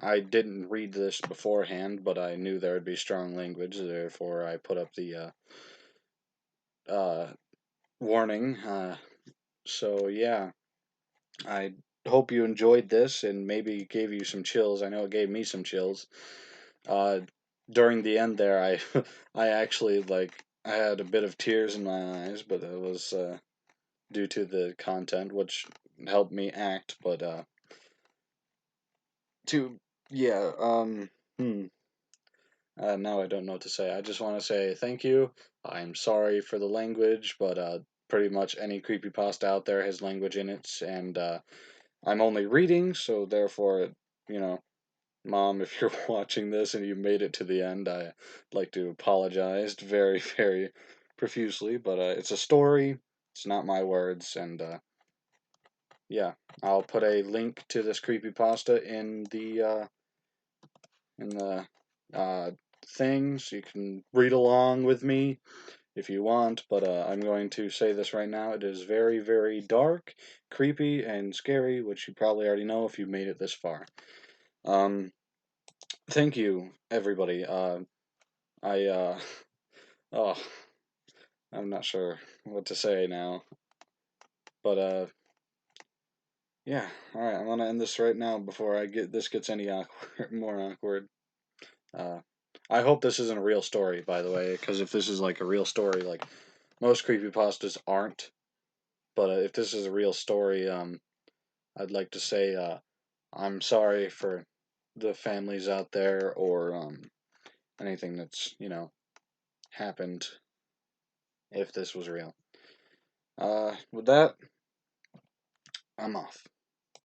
I didn't read this beforehand, but I knew there would be strong language, therefore I put up the uh, warning. So, yeah, I hope you enjoyed this and maybe gave you some chills. I know it gave me some chills. Uh, During the end there, I actually, I had a bit of tears in my eyes, but it was due to the content, which helped me act. But to yeah, hmm, now I don't know what to say. I just want to say thank you. I'm sorry for the language, but pretty much any creepypasta out there has language in it, and I'm only reading, so therefore, you know, Mom, if you're watching this and you made it to the end, I'd like to apologize very, very profusely. But it's a story. It's not my words, and yeah, I'll put a link to this creepypasta in the things. You can read along with me if you want, but I'm going to say this right now. It is very, very dark, creepy, and scary, which you probably already know if you made it this far. Um, Thank you, everybody. I oh, I'm not sure what to say now, but yeah. All right, I'm gonna end this right now before this gets any more awkward. Uh, I hope this isn't a real story, by the way, because if this is like a real story, like most creepypastas aren't, but if this is a real story, I'd like to say I'm sorry for the families out there or anything that's happened if this was real. With that, I'm off.